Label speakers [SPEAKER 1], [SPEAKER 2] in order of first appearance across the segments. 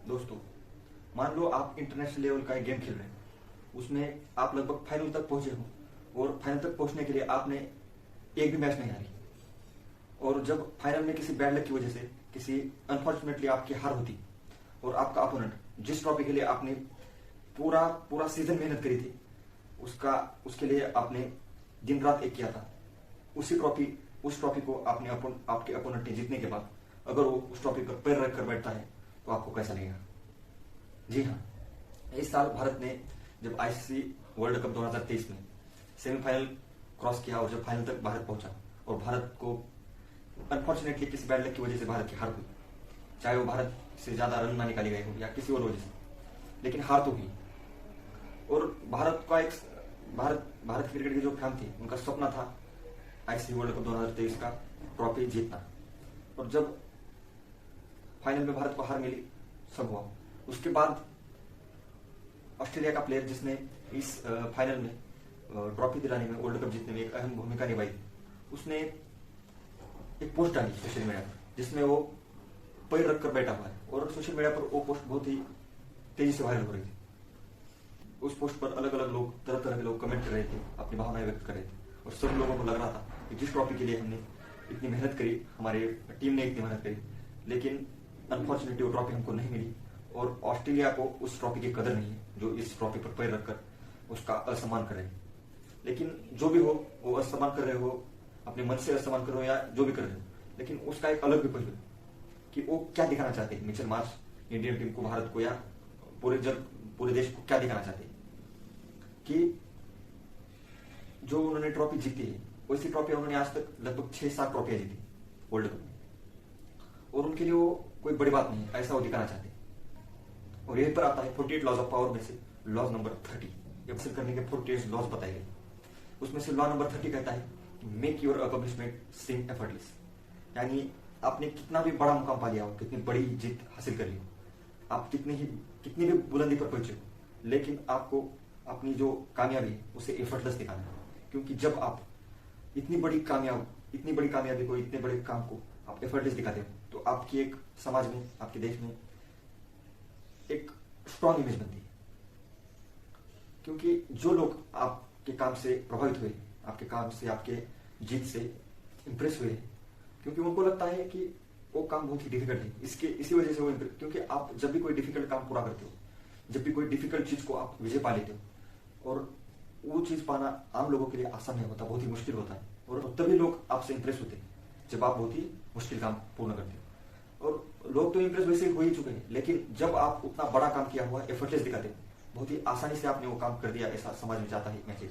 [SPEAKER 1] दोस्तों, मान लो आप इंटरनेशनल लेवल का एक गेम खेल रहे हैं, उसमें आप लगभग फाइनल तक पहुंचे हो और फाइनल तक पहुंचने के लिए आपने एक भी मैच नहीं हारी। और जब फाइनल में किसी बैड लक की वजह से किसी अनफॉर्चुनेटली आपकी हार होती और आपका अपोनेंट जिस ट्रॉफी के लिए आपने पूरा पूरा सीजन मेहनत करी थी, उसके लिए आपने दिन रात एक किया था, उस ट्रॉफी को आपके अपोनेंट ने जीतने के बाद अगर वो उस ट्रॉफी पर पैर रख कर बैठता है तो आपको कैसा लगेगा? जी हाँ, इस साल भारत ने जब आईसीसी वर्ल्ड कप 2023 में सेमीफाइनल क्रॉस किया और जब फाइनल तक भारत पहुंचा और भारत को अनफॉर्चुनेटली किसी बैड लक की वजह से भारत की हार हुई, चाहे वो भारत से ज्यादा रन ना निकाले गए हो या किसी और वजह से, लेकिन हार तो हुई। और भारत क्रिकेट के जो फैन थे उनका सपना था आईसीसी वर्ल्ड कप 2023 का ट्रॉफी जीतना। और जब फाइनल में भारत को हार मिली, सब हुआ। उसके बाद ऑस्ट्रेलिया का प्लेयर जिसने इस फाइनल में ट्रॉफी दिलाने में, वर्ल्ड कप जीतने में एक अहम भूमिका निभाई, उसने एक पोस्ट डाली सोशल मीडिया पर जिसमें वो पैर रख कर बैठा हुआ है और सोशल मीडिया पर वो पोस्ट बहुत ही तेजी से वायरल हो रही थी। उस पोस्ट पर अलग अलग लोग, तरह तरह के लोग कमेंट कर रहे थे, अपनी भावनाएं व्यक्त कर रहे थे और सब लोगों को लग रहा था कि जिस ट्रॉफी के लिए हमने इतनी मेहनत करी, हमारे टीम ने इतनी मेहनत करी, लेकिन अनफॉर्चुनेटली वो ट्रॉफी हमको नहीं मिली और ऑस्ट्रेलिया को उस ट्रॉफी की कदर नहीं है जो इस ट्रॉफी पर पैर रखकर उसका असम्मान कर रहे हैं। लेकिन जो भी हो, वो असम्मान कर रहे हो, अपने मन से असम्मान कर रहे हो या जो भी कर रहे हो, लेकिन उसका एक अलग भी पहलू है कि वो क्या दिखाना चाहते हैं मिचेल मार्श इंडियन टीम को, भारत को या पूरे देश को क्या दिखाना चाहते हैं कि जो उन्होंने ट्रॉफी जीती है वैसी ट्रॉफी उन्होंने आज तक लगभग 6-7 ट्रॉफियां जीती वर्ल्ड कप में, और उनके लिए वो कोई बड़ी बात नहीं है, ऐसा वो दिखाना चाहते हैं। और यहीं पर आता है 48 लॉज ऑफ पावर में से लॉज नंबर 30, ये हासिल करने के 48 लॉज बताए गए। उसमें से लॉ नंबर 30 कहता है make your accomplishment seem effortless, यानी आपने कितना भी बड़ा मुकाम पा लिया हो, कितनी बड़ी जीत हासिल कर ली हो, आप कितनी भी बुलंदी पर पहुंचे हो, लेकिन आपको अपनी जो कामयाबी है उसे एफर्टलेस दिखाना है। क्योंकि जब आप इतनी बड़ी कामयाबी को, इतने बड़े काम को आप एफर्टलेस दिखाते हो तो आपकी एक समाज में, आपके देश में एक स्ट्रॉन्ग इमेज बनती है। क्योंकि जो लोग आपके काम से प्रभावित हुए, आपके काम से, आपके जीत से इंप्रेस हुए, क्योंकि उनको लगता है कि वो काम बहुत ही डिफिकल्ट है, इसी वजह से वो क्योंकि आप जब भी कोई डिफिकल्ट काम पूरा करते हो, जब भी कोई डिफिकल्ट चीज को आप विजय पा लेते हो, और वो चीज पाना आम लोगों के लिए आसान नहीं होता, बहुत ही मुश्किल होता है, और तभी लोग आपसे इंप्रेस होते हैं जब आप बहुत ही मुश्किल काम पूर्ण करते हो। और लोग तो इंप्रेस वैसे ही हो ही चुके हैं, लेकिन जब आप उतना बड़ा काम किया हुआ एफर्टलेस दिखाते हो, बहुत ही आसानी से आपने वो काम कर दिया, ऐसा समाज में जाता है मैसेज,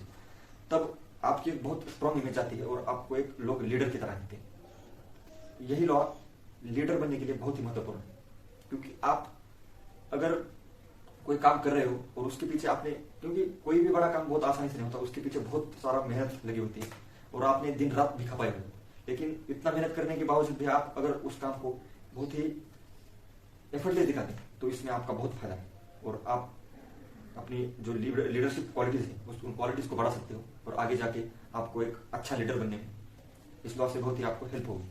[SPEAKER 1] तब आपकी एक बहुत स्ट्रॉन्ग इमेज आती है और आपको एक लोग लीडर की तरह दिखते हैं। यही लॉ लीडर बनने के लिए बहुत ही महत्वपूर्ण है, क्योंकि आप अगर कोई काम कर रहे हो और उसके पीछे आपने, क्योंकि कोई भी बड़ा काम बहुत आसानी से नहीं होता, उसके पीछे बहुत सारा मेहनत लगी होती है और आपने दिन रात भी खपाए हुए, लेकिन इतना मेहनत करने के बावजूद भी आप अगर उस काम को बहुत ही एफर्टलेस दिखाते हैं तो इसमें आपका बहुत फायदा है और आप अपनी जो लीडरशिप क्वालिटीज है उन क्वालिटीज को बढ़ा सकते हो और आगे जाके आपको एक अच्छा लीडर बनने में इस लॉ से बहुत ही आपको हेल्प होगी।